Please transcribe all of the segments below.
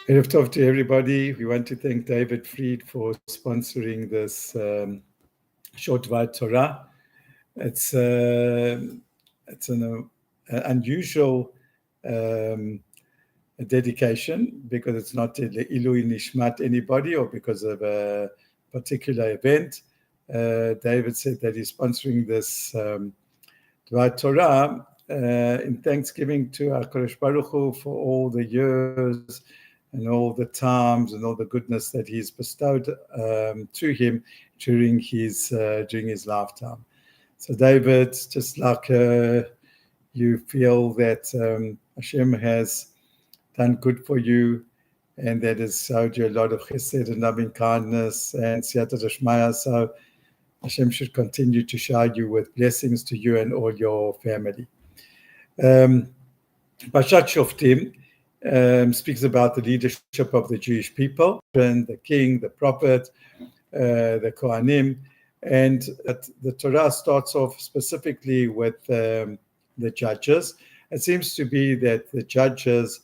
Erev Tov to everybody. We want to thank David Fried for sponsoring this short Dvar Torah. It's an unusual dedication because it's not Ilui Nishmat anybody or because of a particular event. David said that he's sponsoring this Dvar Torah in thanksgiving to HaKadosh Baruch Hu for all the years and all the times and all the goodness that he's bestowed to him during his lifetime. So David, just like you feel that Hashem has done good for you and that has showed you a lot of chesed and loving kindness and siyata d'shmaya, so Hashem should continue to shower you with blessings to you and all your family. Parsha SHoftim speaks about the leadership of the Jewish people, the king, the prophet, the Kohanim, and the Torah starts off specifically with the judges. It seems to be that the judges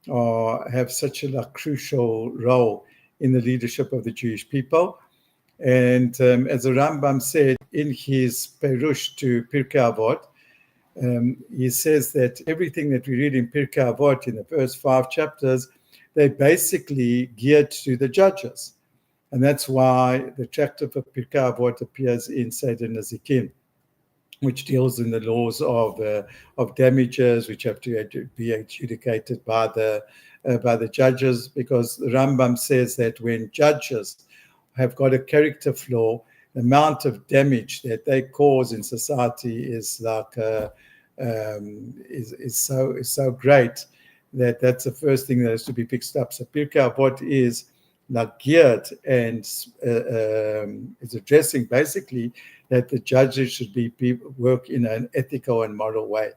have such a crucial role in the leadership of the Jewish people. And as the Rambam said in his Perush to Pirkei Avot, he says that everything that we read in Pirkei Avot in the first 5 chapters, they're basically geared to the judges. And that's why the tractate of Pirkei Avot appears in Seder Nazikin, which deals in the laws of damages, which have to be adjudicated by the judges, because the Rambam says that when judges have got a character flaw, the amount of damage that they cause in society is like is so great that that's the first thing that has to be fixed up. So Pirkei Avot is like geared and is addressing basically that the judges should work in an ethical and moral way.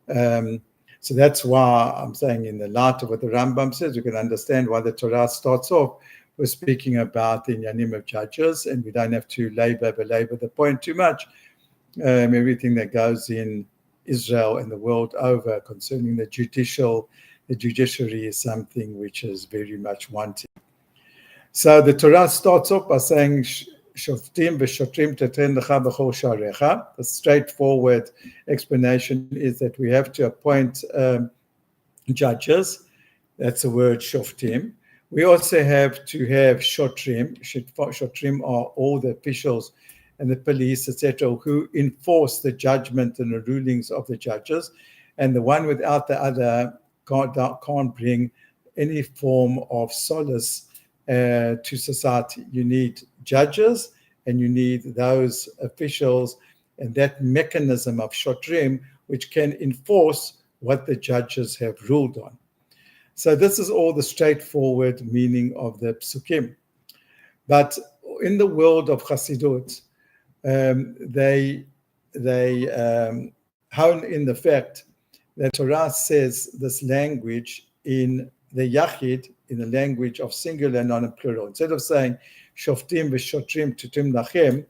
So that's why I'm saying, in the light of what the Rambam says, you can understand why the Torah starts off with speaking about the inyanim of judges, and we don't have to belabor the point too much. Everything that goes in Israel and the world over concerning the judiciary is something which is very much wanted. So the Torah starts off by saying, Shoftim v'shotrim teten lecha b'chol sha'arecha. The straightforward explanation is that we have to appoint judges. That's the word Shoftim. We also have to have Shotrim. Shotrim are all the officials and the police, etc., who enforce the judgment and the rulings of the judges. And the one without the other can't bring any form of solace to society. You need judges and you need those officials and that mechanism of Shotrim which can enforce what the judges have ruled on. So this is all the straightforward meaning of the psukim. But in the world of Chassidut, they hone in the fact that Torah says this language in the Yachid, in the language of singular, not in plural. Instead of saying Shoftim v'shotrim tutim lachem,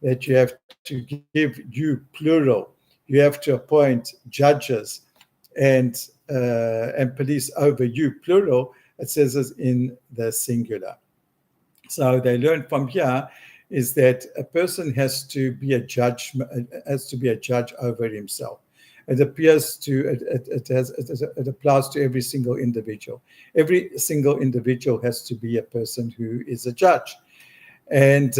that you have to give you plural, you have to appoint judges and police over you, plural. It says this in the singular. So they learn from here is that a person has to be a judge over himself. It appears to it applies to every single individual. Every single individual has to be a person who is a judge. And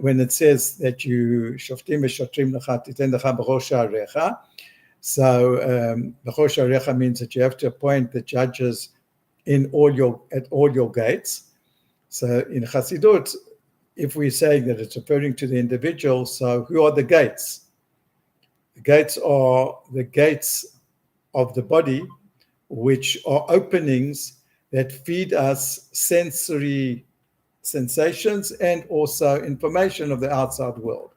when it says that you shoftim v'shotrim lecha titen lecha b'chol sha'arecha, so b'chol sha'arecha means that you have to appoint the judges at all your gates. So in Chassidut, if we're saying that it's referring to the individual, so who are the gates? The gates are the gates of the body, which are openings that feed us sensory sensations and also information of the outside world.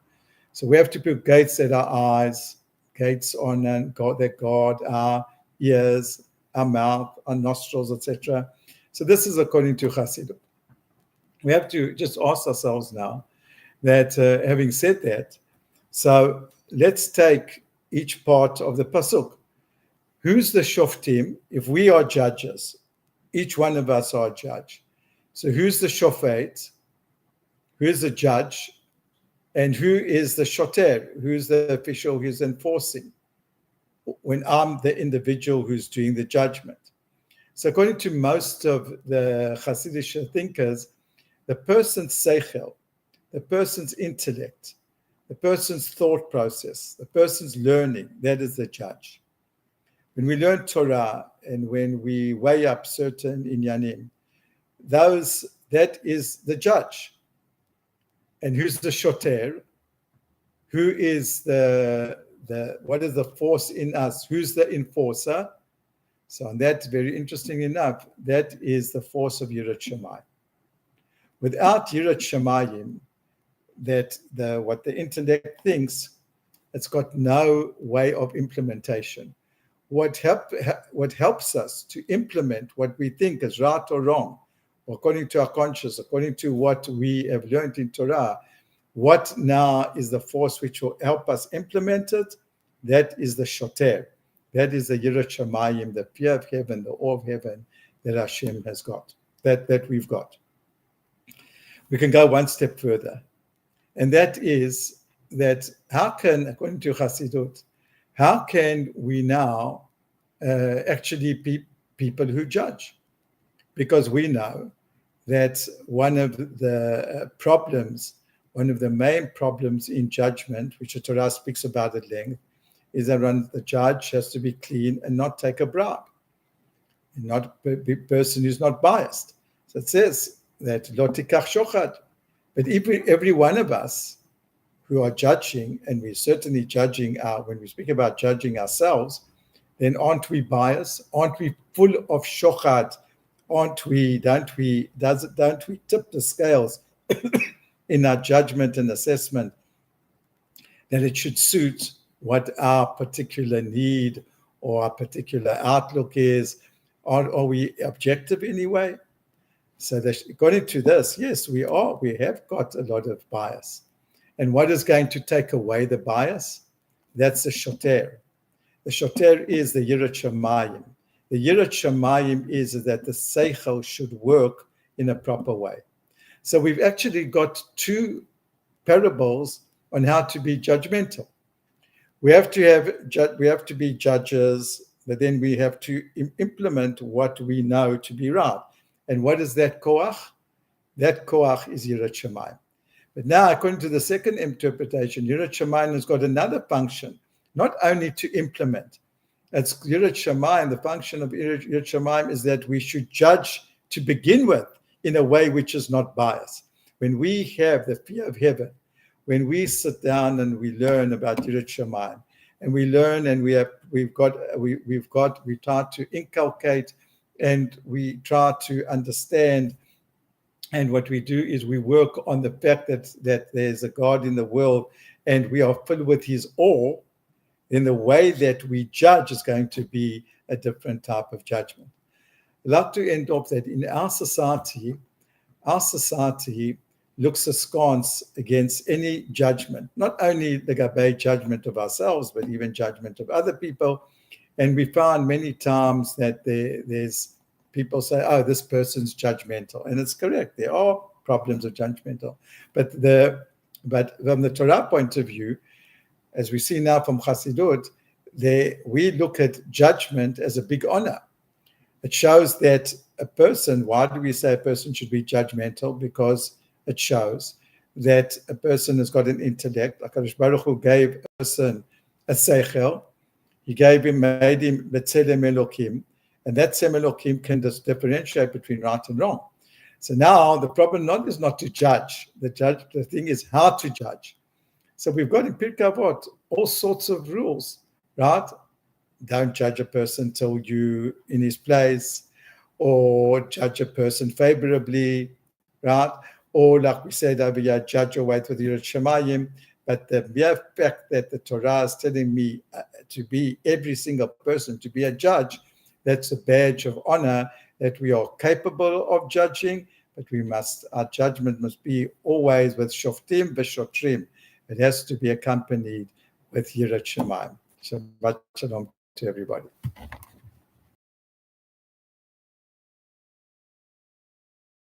So we have to put gates at our eyes, gates on that guard our ears, our mouth, our nostrils, etc. So this is according to Chassidut. We have to just ask ourselves now that, having said that, so let's take each part of the pasuk. Who's the shoftim? If we are judges, each one of us are a judge. So who's the shofet? Who's the judge? And who is the shoter? Who's the official who's enforcing? When I'm the individual who's doing the judgment. So according to most of the Hasidic thinkers, the person's seichel, the person's intellect, the person's thought process, the person's learning, that is the judge. When we learn Torah and when we weigh up certain inyanim, that is the judge. And who's the shoter? Who is what is the force in us? Who's the enforcer? So on that, very interesting enough, that is the force of Yirat Shamayim. Without Yirat Shamayim, what the intellect thinks, it's got no way of implementation. What helps us to implement what we think is right or wrong, according to our conscience, according to what we have learned in Torah, what now is the force which will help us implement it? That is the shoter. That is the Yirat Shamayim, the fear of heaven, the awe of heaven that Hashem has got, that we've got. We can go one step further. And that is that how can, according to Hasidut, how can we now actually be people who judge? Because we know that one of the main problems in judgment, which the Torah speaks about at length, is that the judge has to be clean and not take a bribe, and not be a person who's not biased. So it says that lo tikach shochad. But every one of us who are judging, and we're certainly judging when we speak about judging ourselves, then aren't we biased? Aren't we full of shochad? Don't we tip the scales in our judgment and assessment that it should suit what our particular need or our particular outlook is? Are we objective anyway? So that according to this, yes, we are. We have got a lot of bias. And what is going to take away the bias? That's the shoter. The shoter is the Yirat Shamayim. The Yirat Shamayim is that the seichel should work in a proper way. So we've actually got two parables on how to be judgmental. We have to be judges, but then we have to implement what we know to be right. And what is that koach? That koach is Yirat Shamayim. But now, according to the second interpretation, Yirat Shamayim has got another function, not only to implement. It's Yirat Shamayim. The function of Yirat Shamayim is that we should judge to begin with in a way which is not biased. When we have the fear of heaven, when we sit down and we learn about Yirat Shamayim, and we learn and we try to inculcate and we try to understand, and what we do is we work on the fact that there's a God in the world and we are filled with his awe, then the way that we judge is going to be a different type of judgment. I'd like to end off that in our society looks askance against any judgment, not only the Gabay judgment of ourselves, but even judgment of other people. And we found many times that there's people say, oh, this person's judgmental. And it's correct. There are problems of judgmental. But from the Torah point of view, as we see now from Chassidut, we look at judgment as a big honor. It shows that a person, why do we say a person should be judgmental? Because it shows that a person has got an intellect. HaKadosh Baruch Hu gave a person a seichel. He made him B'Tselem Elokim, and that Tselem Elokim can just differentiate between right and wrong. So now the problem is not to judge. The thing is how to judge. So we've got in Pirkei Avot all sorts of rules, right? Don't judge a person till you in his place, or judge a person favorably, right? Or like we said over here, judge your way with Yirat Shamayim. But the mere fact that the Torah is telling me to be every single person, to be a judge, that's a badge of honor that we are capable of judging, but our judgment must be always with Shoftim v'Shotrim. It has to be accompanied with Yirat Shamayim. Shabbat Shalom to everybody.